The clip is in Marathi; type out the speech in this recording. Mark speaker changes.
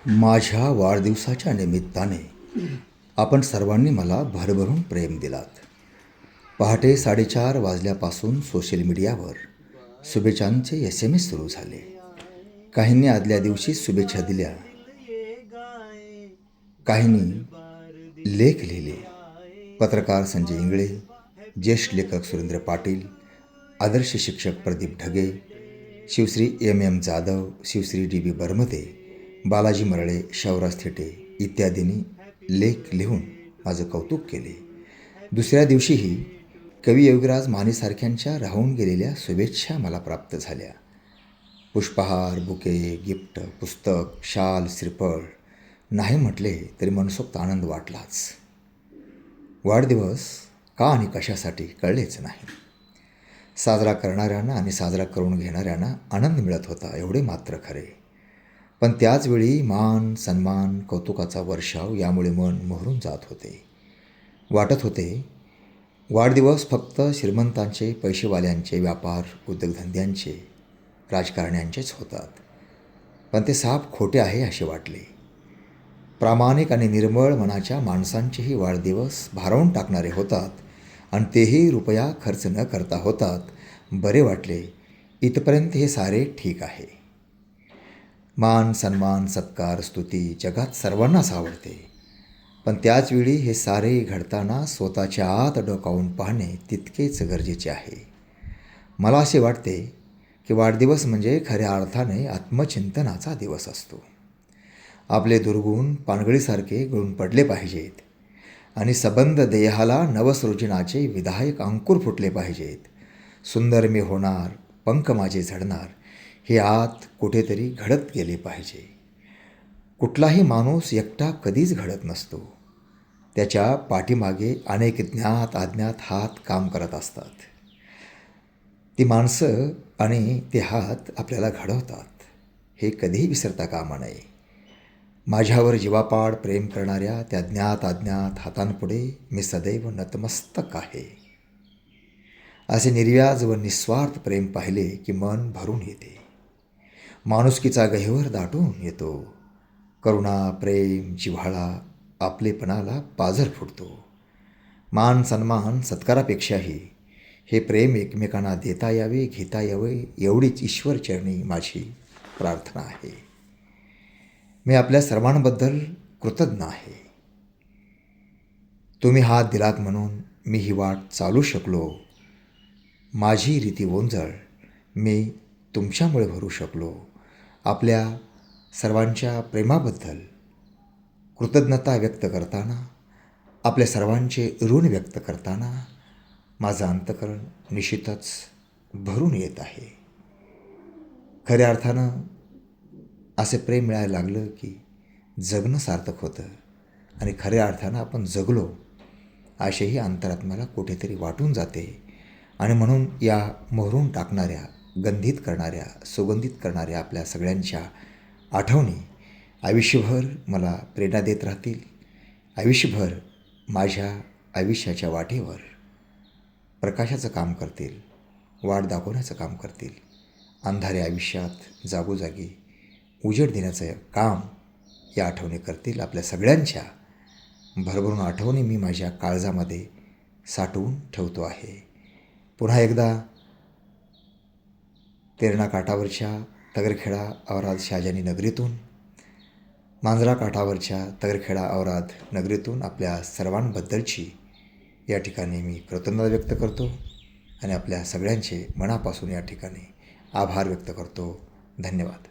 Speaker 1: माझ्या वाढदिवसाच्या निमित्ताने आपण सर्वांनी मला भरभरून प्रेम दिलात. पहाटे 4:30 वाजल्यापासून सोशल मीडियावर शुभेच्छांचे SMS सुरू झाले. काहींनी आदल्या दिवशी शुभेच्छा दिल्या, काहींनी लेख लिहिले. पत्रकार संजय इंगळे, ज्येष्ठ लेखक सुरेंद्र पाटील, आदर्श शिक्षक प्रदीप ढगे, शिवश्री MM जाधव, शिवश्री DB बर्मदे, बालाजी मरळे, शौराज थिटे इत्यादींनी लेख लिहून माझं कौतुक केले. दुसऱ्या दिवशीही कवी योगीराज मानेसारख्यांच्या राहून गेलेल्या शुभेच्छा मला प्राप्त झाल्या. पुष्पहार, बुके, गिफ्ट, पुस्तक, शाल, श्रीफळ नाही म्हटले तरी मनसोक्त आनंद वाटलाच. वाढदिवस का आणि कशासाठी कळलेच नाही. साजरा करणाऱ्यांना आणि साजरा करून घेणाऱ्यांना आनंद मिळत होता एवढे मात्र खरे. पण त्याचवेळी मान, सन्मान, कौतुकाचा वर्षाव यामुळे मन मोहरून जात होते. वाटत होते वाढदिवस फक्त श्रीमंतांचे, पैसेवाल्यांचे, व्यापार उद्योगधंद्यांचे, राजकारण्यांचेच होतात. पण ते साफ खोटे आहे असे वाटले. प्रामाणिक आणि निर्मळ मनाच्या माणसांचेही वाढदिवस भारावून टाकणारे होतात आणि तेही रुपया खर्च न करता होतात. बरे वाटले. इथपर्यंत हे सारे ठीक आहे. मान, सन्मान, सत्कार, स्तुती जगात सर्वांनाच आवडते. पण त्याचवेळी हे सारे घडताना स्वतःच्या आत डोकावून पाहणे तितकेच गरजेचे आहे. मला असे वाटते की वाढदिवस म्हणजे खऱ्या अर्थाने आत्मचिंतनाचा दिवस असतो. आपले दुर्गुण पानगळीसारखे गळून पडले पाहिजेत आणि सबंध देहाला नवसृजनाचे विधायक अंकुर फुटले पाहिजेत. सुंदर मी होणार, पंख माझे झडणार हे आत कुठेतरी घडत गेले पाहिजे. कुठलाही माणूस एकटा कधीच घडत नसतो. त्याच्या पाठीमागे अनेक ज्ञात अज्ञात हात काम करत असतात. ती माणसं आणि ते हात आपल्याला घडवतात हे कधीही विसरता कामा नये. माझ्यावर जीवापाड प्रेम करणाऱ्या त्या ज्ञात अज्ञात हातांपुढे मी सदैव नतमस्तक आहे. असे निर्व्याज व निस्वार्थ प्रेम पाहिले की मन भरून येते. माणुसकीचा गहिवर दाटून येतो. करुणा, प्रेम, जिव्हाळा, आपलेपणाला पाझर फुटतो. मान, सन्मान, सत्कारापेक्षाही हे प्रेम एकमेकांना देता यावे, घेता यावे एवढीच ईश्वरचरणी माझी प्रार्थना आहे. मी आपल्या सर्वांबद्दल कृतज्ञ आहे. तुम्ही हात दिलात म्हणून मी ही वाट चालू शकलो. माझी रीती ओंजळ मी तुमच्यामुळे भरू शकलो. आपल्या सर्वांच्या प्रेमाबद्दल कृतज्ञता व्यक्त करताना, आपल्या सर्वांचे ऋण व्यक्त करताना माझं अंतःकरण निश्चितच भरून येत आहे. खऱ्या अर्थानं असे प्रेम मिळायला लागलं की जगणं सार्थक होतं आणि खऱ्या अर्थानं आपण जगलो असेही अंतरात्म्याला कुठेतरी वाटून जाते. आणि म्हणून या मोहरून टाकणाऱ्या, गंधित करणाऱ्या, सुगंधित करणाऱ्या आपल्या सगळ्यांच्या आठवणी आयुष्यभर मला प्रेरणा देत राहतील. आयुष्यभर माझ्या आयुष्याच्या वाटेवर प्रकाशाचं काम करतील, वाट दाखवण्याचं काम करतील. अंधाऱ्या आयुष्यात जागोजागी उजेड देण्याचं काम या आठवणी करतील. आपल्या सगळ्यांच्या भरभरून आठवणी मी माझ्या काळजामध्ये साठवून ठेवतो आहे. पुन्हा एकदा तेरणा काठावरच्या तगरखेडा औराद शहाजानी नगरीतून, मांजरा काठावरच्या तगरखेडा औराद नगरीतून आपल्या सर्वांबद्दलची या ठिकाणी मी कृतज्ञता व्यक्त करतो आणि आपल्या सगळ्यांचे मनापासून या ठिकाणी आभार व्यक्त करतो. धन्यवाद.